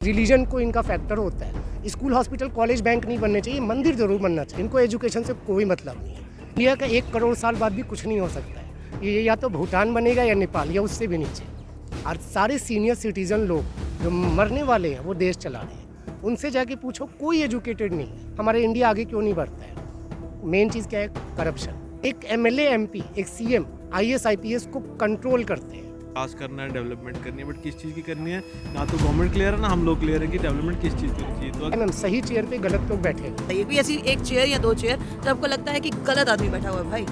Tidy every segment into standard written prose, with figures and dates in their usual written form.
Religion को इनका factor होता है। स्कूल, हॉस्पिटल, कॉलेज, बैंक नहीं बनने चाहिए, मंदिर जरूर बनना चाहिए। इनको एजुकेशन से कोई मतलब नहीं है। इंडिया का 1 करोड़ साल बाद भी कुछ नहीं हो सकता है। ये या तो भूटान बनेगा या नेपाल, या उससे भी नीचे। और सारे सीनियर सिटीजन लोग जो मरने वाले हैं वो देश चला रहे हैं। उनसे जाके पूछो, कोई एजुकेटेड नहीं है। हमारे इंडिया आगे क्यों नहीं बढ़ता है? मेन चीज़ क्या है? करप्शन। एक MLA, MP, एक CM, IAS, IPS को कंट्रोल करते हैं। विकास करना है, डेवलपमेंट करनी है, बट किस चीज़ की करनी है ना तो गवर्नमेंट क्लियर है ना हम लोग क्लियर है कि डेवलपमेंट किस चीज़ की होनी चाहिए। तो मैम, सही चेयर पे गलत लोग बैठे हैं। ये भी ऐसी एक चेयर या 2 चेयर जब आपको लगता है कि गलत आदमी बैठा हुआ है भाई।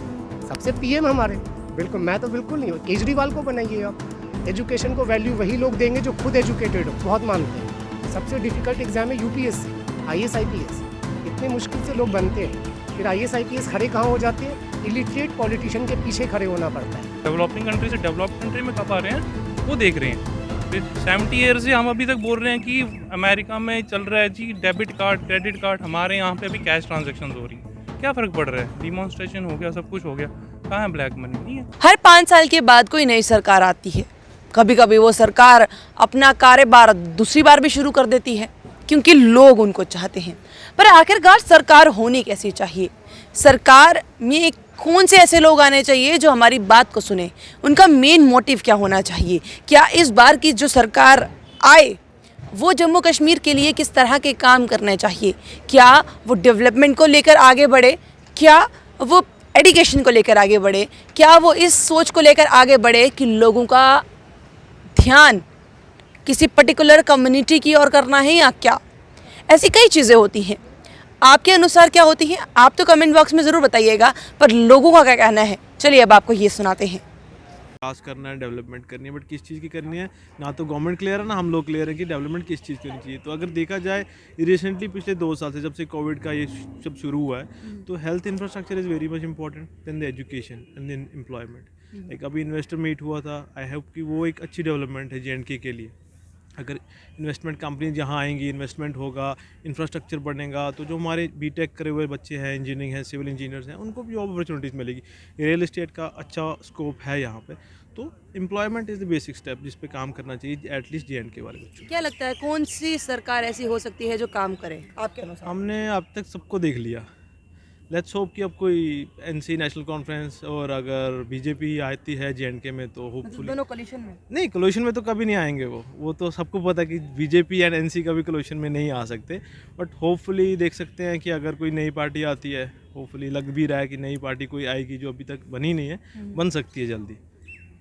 सबसे PM हमारे, बिल्कुल मैं तो बिल्कुल नहीं हूँ। केजरीवाल को बनाइए आप। एजुकेशन को वैल्यू वही लोग देंगे जो खुद एजुकेटेड हो, बहुत मानते हैं। सबसे डिफिकल्ट एग्जाम है UPSC, IAS, IPS। इतने मुश्किल से लोग बनते हैं, फिर IAS, IPS खड़े कहाँ हो जाते हैं? इलिटरेट पॉलिटिशियन के पीछे खड़े होना पड़ता है। डेवलपिंग कंट्री से डेवलप कंट्री में कब आ रहे हैं वो देख रहे हैं। फिर 70 ईयर से हम अभी तक बोल रहे हैं कि अमेरिका में चल रहा है जी डेबिट कार्ड, क्रेडिट कार्ड, हमारे यहाँ पे अभी कैश ट्रांजैक्शन हो रही है। क्या फ़र्क पड़ रहा है? डिमॉन्स्ट्रेशन हो गया, सब कुछ हो गया, कहाँ है ब्लैक मनी? नहीं है। हर 5 साल के बाद कोई नई सरकार आती है। कभी कभी वो सरकार अपना कार्यभार दूसरी बार भी शुरू कर देती है क्योंकि लोग उनको चाहते हैं। पर आखिरकार सरकार होनी कैसी चाहिए? सरकार में कौन से ऐसे लोग आने चाहिए जो हमारी बात को सुने? उनका मेन मोटिव क्या होना चाहिए? क्या इस बार की जो सरकार आए वो जम्मू कश्मीर के लिए किस तरह के काम करने चाहिए? क्या वो डेवलपमेंट को लेकर आगे बढ़े? क्या वो एजुकेशन को लेकर आगे बढ़े? क्या वो इस सोच को लेकर आगे बढ़े कि लोगों का ध्यान किसी पर्टिकुलर कम्युनिटी की ओर करना है या क्या? ऐसी कई चीज़ें होती हैं। आपके अनुसार क्या होती है? आप तो कमेंट बॉक्स में ज़रूर बताइएगा, पर लोगों का क्या कहना है, चलिए अब आपको ये सुनाते हैं। विकास करना है, डेवलपमेंट करनी है, बट किस चीज़ की करनी है ना तो गवर्नमेंट क्लियर है ना हम लोग क्लियर है कि डेवलपमेंट किस चीज़ की होनी चाहिए। तो अगर देखा जाए रिसेंटली पिछले 2 साल से जब से कोविड का ये सब शुरू हुआ है तो health infrastructure is very much important then the education and then employment. एक अभी इन्वेस्टर मीट हुआ था, आई होप कि वो एक अच्छी डेवलपमेंट है J&K के लिए। अगर इन्वेस्टमेंट कंपनी जहाँ आएंगी, इन्वेस्टमेंट होगा, इंफ्रास्ट्रक्चर बढ़ेगा, तो जो हमारे BTech करे हुए बच्चे हैं, इंजीनियरिंग हैं, सिविल इंजीनियर्स हैं, उनको भी जॉब अपॉर्चुनिटीज़ मिलेगी। रियल एस्टेट का अच्छा स्कोप है यहाँ पे। तो employment is the basic step जिस पे काम करना चाहिए एटलीस्ट J&K वाले बच्चों को। क्या लगता है कौन सी सरकार ऐसी हो सकती है जो काम करे आपके अनुसार? हमने अब तक सबको देख लिया। लेट्स होप कि अब कोई NC नेशनल कॉन्फ्रेंस और अगर BJP आती है J&K में तो होपफुली। दोनों कोलिशन में? नहीं, कोलिशन में तो कभी नहीं आएंगे वो तो सबको पता है कि BJP एंड NC कभी कोलिशन में नहीं आ सकते। बट होपफुली देख सकते हैं कि अगर कोई नई पार्टी आती है, होपफुली लग भी रहा है कि नई पार्टी कोई आएगी जो अभी तक बनी नहीं है, बन सकती है जल्दी।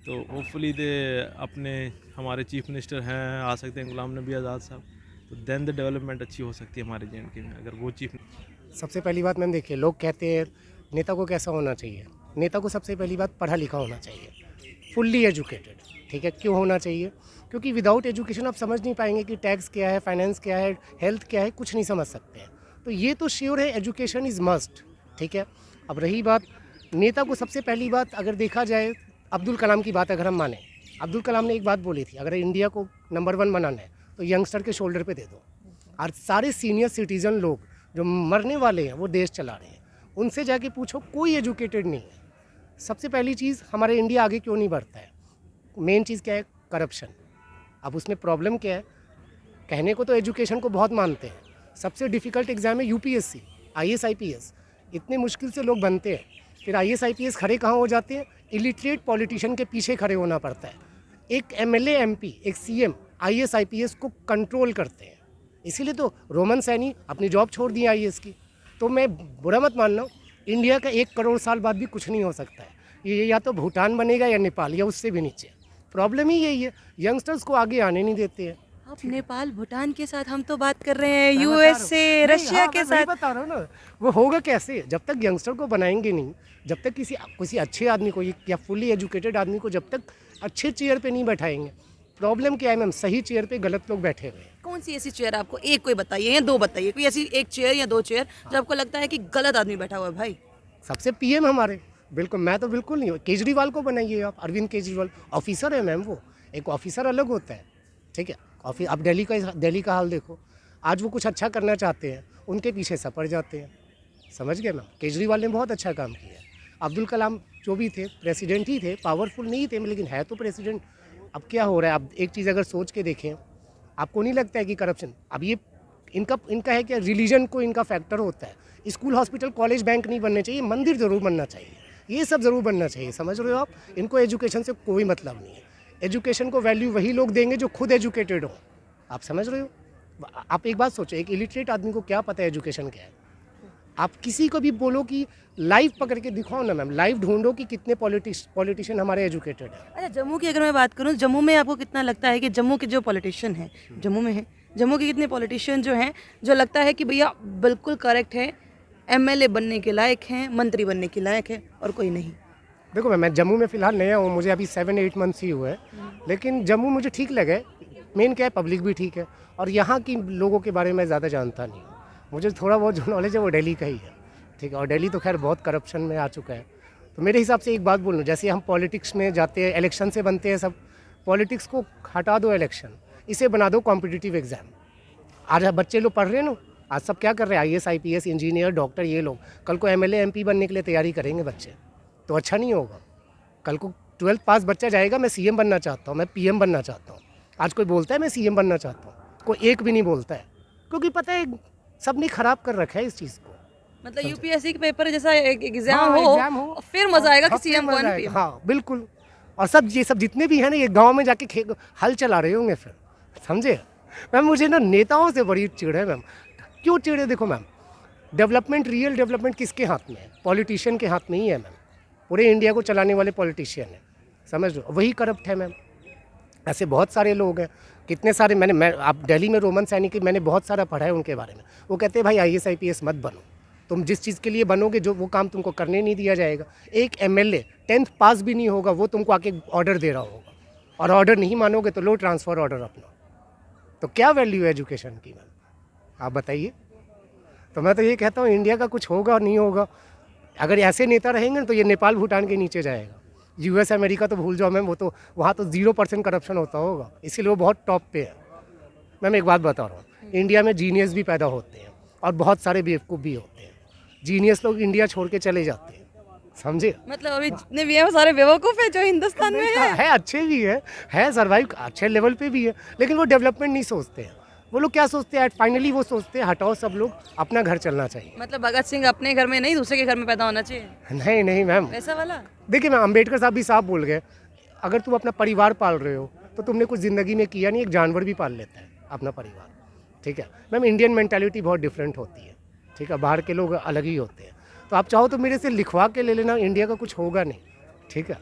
तो होपफुली दे अपने हमारे चीफ मिनिस्टर हैं, आ सकते हैं गुलाम नबी आज़ाद साहब, तो देन द डेवलपमेंट अच्छी हो सकती है हमारे J&K में अगर वो चीफ। सबसे पहली बात मैम देखिए, लोग कहते हैं नेता को कैसा होना चाहिए। नेता को सबसे पहली बात पढ़ा लिखा होना चाहिए, फुल्ली एजुकेटेड। ठीक है, क्यों होना चाहिए? क्योंकि विदाउट एजुकेशन आप समझ नहीं पाएंगे कि टैक्स क्या है, फाइनेंस क्या है, हेल्थ क्या है, कुछ नहीं समझ सकते हैं। तो ये तो श्योर है, एजुकेशन इज़ मस्ट। ठीक है, अब रही बात नेता को, सबसे पहली बात अगर देखा जाए, अब्दुल कलाम की बात अगर हम माने, अब्दुल कलाम ने एक बात बोली थी, अगर इंडिया को नंबर 1 बनाना है तो यंगस्टर के शोल्डर पे दे दो। और सारे सीनियर सिटीजन लोग जो मरने वाले हैं वो देश चला रहे हैं। उनसे जाके पूछो, कोई एजुकेटेड नहीं है। सबसे पहली चीज़, हमारे इंडिया आगे क्यों नहीं बढ़ता है? मेन चीज़ क्या है? करप्शन। अब उसमें प्रॉब्लम क्या है? कहने को तो एजुकेशन को बहुत मानते हैं। सबसे डिफ़िकल्ट एग्ज़ाम है UPSC, IAS, IPS। इतने मुश्किल से लोग बनते हैं, फिर IAS, IPS खड़े कहाँ हो जाते हैं? इलिटरेट पॉलिटिशियन के पीछे खड़े होना पड़ता है। एक MLA, MP, एक CM, IAS, IPS को कंट्रोल करते हैं। इसीलिए तो रोमन सैनी अपनी जॉब छोड़ दी IAS की। तो मैं बुरा मत मानना, इंडिया का 1 करोड़ साल बाद भी कुछ नहीं हो सकता है। ये या तो भूटान बनेगा या नेपाल, या उससे भी नीचे। प्रॉब्लम ही यही है, यंगस्टर्स को आगे आने नहीं देते हैं। आप नेपाल, भूटान के साथ, हम तो बात कर रहे हैं US से, रशिया के साथ। बता रहा हूँ ना, वो होगा कैसे? जब तक यंगस्टर को बनाएंगे नहीं, जब तक किसी अच्छे आदमी को या फुल्ली एजुकेटेड आदमी को जब तक अच्छे चेयर पे नहीं बैठाएंगे। प्रॉब्लम क्या है मैम? सही चेयर पे गलत लोग बैठे हुए हैं। कौन सी ऐसी चेयर आपको, एक कोई बताइए या 2 बताइए, कोई ऐसी एक चेयर या 2 चेयर जो आपको लगता है कि गलत आदमी बैठा हुआ है भाई? सबसे PM हमारे, बिल्कुल मैं तो बिल्कुल नहीं हूँ। केजरीवाल को बनाइए आप, अरविंद केजरीवाल ऑफिसर है मैम। वो एक ऑफिसर अलग होता है। ठीक है, आप दिल्ली का हाल देखो। आज वो कुछ अच्छा करना चाहते हैं, उनके पीछे सब पड़ जाते हैं। समझ गए मैम? केजरीवाल ने बहुत अच्छा काम किया है। अब्दुल कलाम जो भी थे, प्रेसिडेंट ही थे, पावरफुल नहीं थे लेकिन है तो प्रेसिडेंट। अब क्या हो रहा है? अब एक चीज़ अगर सोच के देखें, आपको नहीं लगता है कि करप्शन, अब ये इनका है कि रिलीजन को इनका फैक्टर होता है। स्कूल, हॉस्पिटल, कॉलेज, बैंक नहीं बनने चाहिए, मंदिर ज़रूर बनना चाहिए, ये सब ज़रूर बनना चाहिए, समझ रहे हो आप। इनको एजुकेशन से कोई मतलब नहीं है। एजुकेशन को वैल्यू वही लोग देंगे जो खुद एजुकेटेड हो, आप समझ रहे हो। आप एक बात सोचो, एक इलिटरेट आदमी को क्या पता है एजुकेशन क्या है। आप किसी को भी बोलो कि लाइव पकड़ के दिखाओ ना मैम, लाइव ढूंढो कि कितने पॉलिटिशियन हमारे एजुकेटेड है। अच्छा, जम्मू की अगर मैं बात करूँ, जम्मू में आपको कितना लगता है कि जम्मू के जो पॉलिटिशियन हैं, जम्मू में है, जम्मू के कितने पॉलिटिशियन जो हैं जो लगता है कि भैया बिल्कुल करेक्ट है, एमएलए बनने के लायक हैं, मंत्री बनने के लायक है, और कोई नहीं? देखो मैं जम्मू में फ़िलहाल नया हूँ, मुझे अभी 7-8 मंथ्स ही हुए हैं, लेकिन जम्मू मुझे ठीक लगे। मेन क्या है, पब्लिक भी ठीक है, और यहाँ की लोगों के बारे में ज़्यादा जानता नहीं हूँ। मुझे थोड़ा बहुत जो नॉलेज है वो दिल्ली का ही है, ठीक है। और दिल्ली तो खैर बहुत करप्शन में आ चुका है। तो मेरे हिसाब से एक बात बोलूँ, जैसे हम पॉलिटिक्स में जाते हैं, इलेक्शन से बनते हैं सब, पॉलिटिक्स को हटा दो इलेक्शन, इसे बना दो कॉम्पिटिटिव एग्ज़ाम। आज बच्चे लोग पढ़ रहे हैं ना, आज सब क्या कर रहे हैं, IAS IPS इंजीनियर डॉक्टर, ये लोग कल को MLA MP बनने के लिए तैयारी करेंगे बच्चे, तो अच्छा नहीं होगा। कल को 12th पास बच्चा जाएगा, मैं CM बनना चाहता हूँ, मैं PM बनना चाहता हूँ। आज कोई बोलता है मैं CM बनना चाहता हूँ? कोई एक भी नहीं बोलता है, क्योंकि पता है सब ने खराब कर रखा है इस चीज़ को। मतलब UPSC के पेपर जैसा एग्जाम हाँ, हो, एग्जाम हो, फिर मजा आएगा कि हाँ, फिर सीएम मजा कौन आएगा। PM। हाँ बिल्कुल। और सब ये सब जितने भी हैं ना, ये गांव में जाके हल चला रहे होंगे फिर, समझे मैम। मुझे ना नेताओं से बड़ी चिढ़ है मैम। क्यों चिढ़ है? देखो मैम, डेवलपमेंट, रियल डेवलपमेंट किसके हाथ में है? पॉलिटिशियन के हाथ में ही है मैम। पूरे इंडिया को चलाने वाले पॉलिटिशियन है, समझ लो, वही करप्ट है मैम। ऐसे बहुत सारे लोग हैं, कितने सारे। मैं आप दिल्ली में रोमन सैनिक, मैंने बहुत सारा पढ़ा है उनके बारे में। वो कहते हैं भाई IAS IPS मत बनो, तुम जिस चीज़ के लिए बनोगे जो वो काम तुमको करने नहीं दिया जाएगा। एक MLA 10th पास भी नहीं होगा, वो तुमको आके ऑर्डर दे रहा होगा, और ऑर्डर नहीं मानोगे तो लो ट्रांसफ़र ऑर्डर अपना। तो क्या वैल्यू है एजुकेशन की मैम, आप बताइए। तो मैं तो ये कहता हूँ इंडिया का कुछ होगा और नहीं होगा। अगर ऐसे नेता रहेंगे तो ये नेपाल भूटान के नीचे जाएगा। US अमेरिका तो भूल जाओ मैम, वो तो वहाँ तो 0% करप्शन होता होगा, इसीलिए वो बहुत टॉप पे है। मैम एक बात बता रहा हूँ, इंडिया में जीनियस भी पैदा होते हैं और बहुत सारे बेवकूफ़ भी होते हैं। जीनियस लोग इंडिया छोड़ के चले जाते हैं, समझे। मतलब अभी जितने भी हैं वो सारे बेवकूफ़ है जो हिंदुस्तान में है। अच्छे भी है सर्वाइव अच्छे लेवल पे भी है, लेकिन वो डेवलपमेंट नहीं सोचते हैं। वो लोग क्या सोचते हैं, फाइनली वो सोचते हैं हटाओ सब लोग, अपना घर चलना चाहिए। मतलब भगत सिंह अपने घर में नहीं, दूसरे के घर में पैदा होना चाहिए, नहीं मैम, वैसा वाला। देखिए मैम, अम्बेडकर साहब भी साफ बोल गए, अगर तुम अपना परिवार पाल रहे हो तो तुमने कुछ ज़िंदगी में किया नहीं। एक जानवर भी पाल लेता है अपना परिवार, ठीक है मैम। इंडियन मेंटालिटी बहुत डिफरेंट होती है, ठीक है, बाहर के लोग अलग ही होते हैं। तो आप चाहो तो मेरे से लिखवा के ले लेना, इंडिया का कुछ होगा नहीं, ठीक है,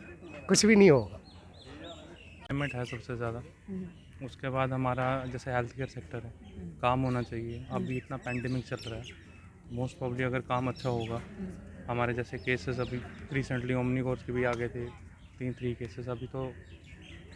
कुछ भी नहीं होगा। पेमेंट है सबसे ज़्यादा। उसके बाद हमारा जैसे हेल्थ केयर सेक्टर है, काम होना चाहिए। अभी इतना पैंडेमिक चल रहा है, मोस्ट प्रॉब्ली अगर काम अच्छा होगा, हमारे जैसे केसेस अभी रिसेंटली ओमनी कोर्स के भी आ गए थे, 3 केसेस अभी तो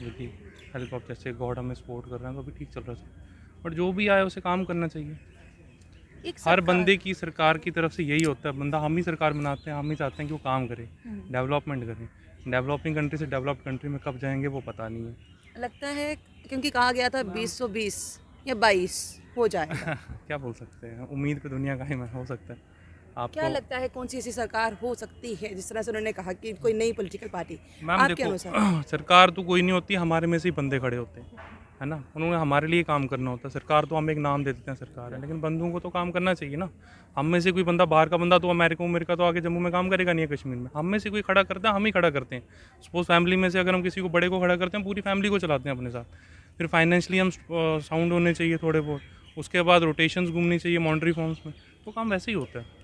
देखिए हेलीकॉप्टर से गॉड हमें सपोर्ट कर रहे हैं, तो अभी ठीक चल रहा है। बट जो भी आए उसे काम करना चाहिए। हर बंदे की सरकार की तरफ से यही होता है, बंदा हम ही सरकार बनाते हैं, हम ही चाहते हैं कि वो काम करे, डेवलपमेंट करें। डेवलपिंग कंट्री से डेवलप्ड कंट्री में कब जाएंगे वो पता नहीं है। लगता है क्योंकि कहा गया था 2020 या 22 हो जाएगा। क्या बोल सकते हैं, उम्मीद पे दुनिया का ही में हो सकता है। आप क्या लगता है कौन सी ऐसी सरकार हो सकती है, जिस तरह से उन्होंने कहा कि कोई नई पॉलिटिकल पार्टी? मैम आपके देखो, अनुसार सरकार तो कोई नहीं होती, हमारे में से ही बंदे खड़े होते हैं, है ना। उन्होंने हमारे लिए काम करना होता है। सरकार तो हम एक नाम दे देते हैं सरकार है, लेकिन बंदों को तो काम करना चाहिए ना। हम में से कोई बंदा, बाहर का बंदा तो अमेरिका तो आके जम्मू में काम करेगा नहीं है, कश्मीर में। हम में से कोई खड़ा करता है, हम ही खड़ा करते हैं। सपोज फैमिली में से अगर हम किसी को बड़े को खड़ा करते हैं, पूरी फैमिली को चलाते हैं अपने साथ। फिर फाइनेंशियली हम साउंड होने चाहिए थोड़े बहुत, उसके बाद रोटेशंस घूमनी चाहिए मॉनिटरी फॉर्म्स में, तो काम वैसे ही होता है।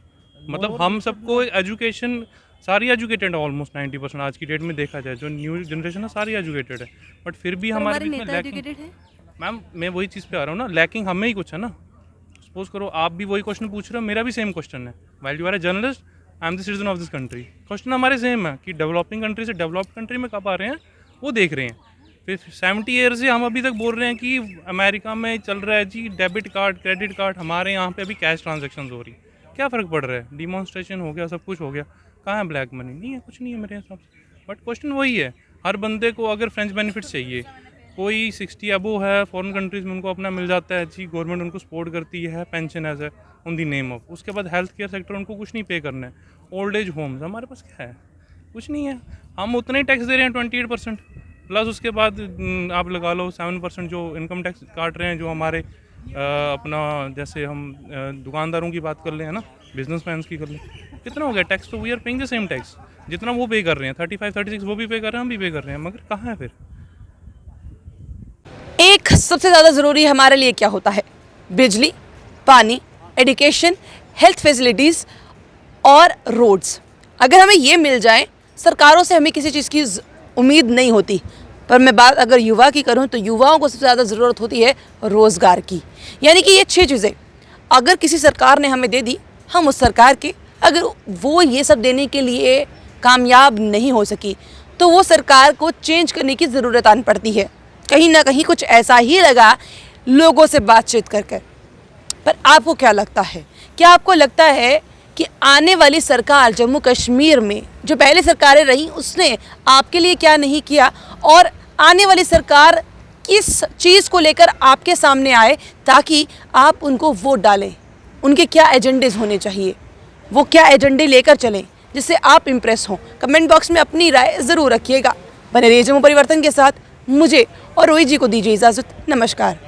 मतलब हम सबको एजुकेशन, सारी एजुकेटेड है ऑलमोस्ट 90% आज की डेट में देखा जाए। जो न्यू जनरेशन है सारी एजुकेटेड है, बट फिर भी हमारे बीच में लैकिंग। मैम मैं वही चीज़ पे आ रहा हूँ ना, लैकिंग हमें ही कुछ है ना। सपोज करो आप भी वही क्वेश्चन पूछ रहे हो, मेरा भी सेम क्वेश्चन है। While you are a journalist, I am the citizen of this country. Question हमारे सेम है कि डेवलपिंग कंट्री से डेवलप्ड कंट्री में कब आ रहे हैं, वो देख रहे हैं। फिर 70 ईयर से हम अभी तक बोल रहे हैं कि अमेरिका में चल रहा है जी डेबिट कार्ड क्रेडिट कार्ड, हमारे यहाँ पे अभी कैश ट्रांजेक्शन हो रही। क्या फ़र्क पड़ रहा है? डिमॉन्स्ट्रेशन हो गया, सब कुछ हो गया, कहाँ है ब्लैक मनी? नहीं है, कुछ नहीं है मेरे हिसाब से। बट क्वेश्चन वही है, हर बंदे को अगर फ्रेंच बेनिफिट्स चाहिए, कोई 60 अबो है फॉरेन कंट्रीज़ में, उनको अपना मिल जाता है जी, गवर्नमेंट उनको सपोर्ट करती है, पेंशन एज है ऑन दी नेम ऑफ। उसके बाद हेल्थ केयर सेक्टर उनको कुछ नहीं पे करना है। ओल्ड एज होम्स हमारे पास क्या है? कुछ नहीं है। हम उतना ही टैक्स दे रहे हैं 28%, प्लस उसके बाद आप लगा लो 7% जो इनकम टैक्स काट रहे हैं, जो हमारे अपना जैसे हम दुकानदारों की बात कर लें, है ना, बिजनेसमैन की कर लें, कितना हो गया टैक्स? तो we are paying the same tax जितना वो पे कर रहे हैं, 35-36 वो भी पे कर रहे हैं, हम भी पे कर रहे हैं, मगर कहाँ है फिर? एक सबसे ज़्यादा ज़रूरी हमारे लिए क्या होता है? बिजली, पानी, एजुकेशन, हेल्थ फैसिलिटीज़ और रोड्स। अगर हमें ये मिल जाए, सरकारों से हमें किसी चीज़ की उम्मीद नहीं होती। पर मैं बात अगर युवा की करूं तो युवाओं को सबसे ज़्यादा ज़रूरत होती है रोज़गार की। यानी कि ये 6 चीज़ें अगर किसी सरकार ने हमें दे दी, हम उस सरकार के अगर वो ये सब देने के लिए कामयाब नहीं हो सकी तो वो सरकार को चेंज करने की ज़रूरत आन पड़ती है। कहीं ना कहीं कुछ ऐसा ही लगा लोगों से बातचीत कर कर। पर आपको क्या लगता है? क्या आपको लगता है कि आने वाली सरकार जम्मू कश्मीर में जो पहले सरकारें रहीं उसने आपके लिए क्या नहीं किया, और आने वाली सरकार किस चीज़ को लेकर आपके सामने आए ताकि आप उनको वोट डालें? उनके क्या एजेंडेज होने चाहिए, वो क्या एजेंडे लेकर चलें जिससे आप इम्प्रेस हों? कमेंट बॉक्स में अपनी राय ज़रूर रखिएगा। बने रहिए जम्मू परिवर्तन के साथ। मुझे और रोहित जी को दीजिए इजाज़त। नमस्कार।